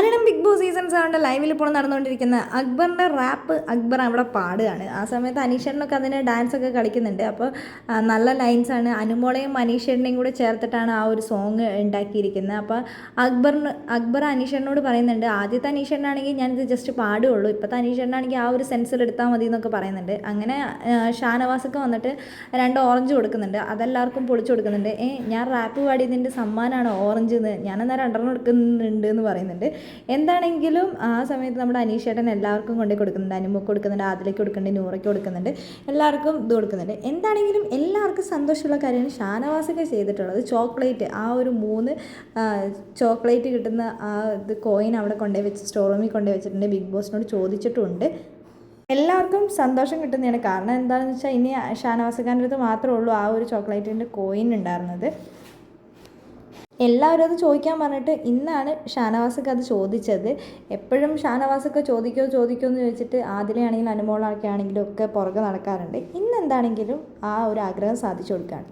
Malayalam big boss season 7 ലൈവിൽ ഇപ്പോൾ നടന്നുകൊണ്ടിരിക്കുന്ന അക്ബറിൻ്റെ റാപ്പ് അക്ബർ അവിടെ പാടുകയാണ്. ആ സമയത്ത് അനീഷേട്ടനൊക്കെ അതിന് ഡാൻസൊക്കെ കളിക്കുന്നുണ്ട്. അപ്പോൾ നല്ല ലൈൻസാണ്. അനുമോളെയും അനീഷേട്ടനെയും കൂടെ ചേർത്തിട്ടാണ് ആ ഒരു സോങ് ഉണ്ടാക്കിയിരിക്കുന്നത്. അപ്പോൾ അക്ബർ അനീഷേട്ടനോട് പറയുന്നുണ്ട്, ആദ്യത്തെ അനീഷേട്ടനാണെങ്കിൽ ഞാനിത് ജസ്റ്റ് പാടുകയുള്ളൂ, ഇപ്പോഴത്തെ അനീഷേട്ടനാണെങ്കിൽ ആ ഒരു സെൻസിൽ എടുത്താൽ മതി എന്നൊക്കെ പറയുന്നുണ്ട്. അങ്ങനെ ഷാനവാസൊക്കെ വന്നിട്ട് 2 ഓറഞ്ച് കൊടുക്കുന്നുണ്ട്. അതെല്ലാവർക്കും പൊളിച്ചു കൊടുക്കുന്നുണ്ട്. ഞാൻ റാപ്പ് പാടിയതിൻ്റെ സമ്മാനമാണോ ഓറഞ്ച് എന്ന്, ഞാനെന്നാൽ 2 എടുക്കുന്നുണ്ട് എന്ന് പറയുന്നുണ്ട്. എന്താണെങ്കിലും ആ സമയത്ത് നമ്മുടെ അനീഷേട്ടൻ എല്ലാവർക്കും കൊണ്ടു കൊടുക്കുന്നുണ്ട്. അനുമോക്ക് കൊടുക്കുന്നുണ്ട്, ആദിലേക്ക് കൊടുക്കുന്നുണ്ട്, നൂറയ്ക്ക് കൊടുക്കുന്നുണ്ട്, എല്ലാവർക്കും ഇത് കൊടുക്കുന്നുണ്ട്. എന്താണെങ്കിലും എല്ലാവർക്കും സന്തോഷമുള്ള കാര്യമാണ് ഷാനവാസൊക്കെ ചെയ്തിട്ടുള്ളത്. ചോക്ലേറ്റ്, ആ ഒരു 3 ചോക്ലേറ്റ് കിട്ടുന്ന ആ ഇത് കോയിൻ അവിടെ കൊണ്ടുപോയി വെച്ച് സ്റ്റോർ റൂമിൽ കൊണ്ടുപോയി വെച്ചിട്ടുണ്ട്. ബിഗ് ബോസിനോട് ചോദിച്ചിട്ടുമുണ്ട്. എല്ലാവർക്കും സന്തോഷം കിട്ടുന്നതാണ്. കാരണം എന്താണെന്ന് വെച്ചാൽ ഇനി ഷാനവാസക്കാരൻ്റെ അടുത്ത് മാത്രമേ ഉള്ളൂ ആ ഒരു ചോക്ലേറ്റിൻ്റെ കോയിൻ ഉണ്ടായിരുന്നത്. എല്ലാവരും അത് ചോദിക്കാൻ പറഞ്ഞിട്ട് ഇന്നാണ് ഷാനവാസൊക്കെ അത് ചോദിച്ചത്. എപ്പോഴും ഷാനവാസൊക്കെ ചോദിക്കുമോ എന്ന് ചോദിച്ചിട്ട് ആദിലയാണെങ്കിലും അനുമോളൊക്കെ ആണെങ്കിലും ഒക്കെ പുറകെ നടക്കാറുണ്ട്. ഇന്നെന്താണെങ്കിലും ആ ഒരു ആഗ്രഹം സാധിച്ചു കൊടുക്കുകയാണ്.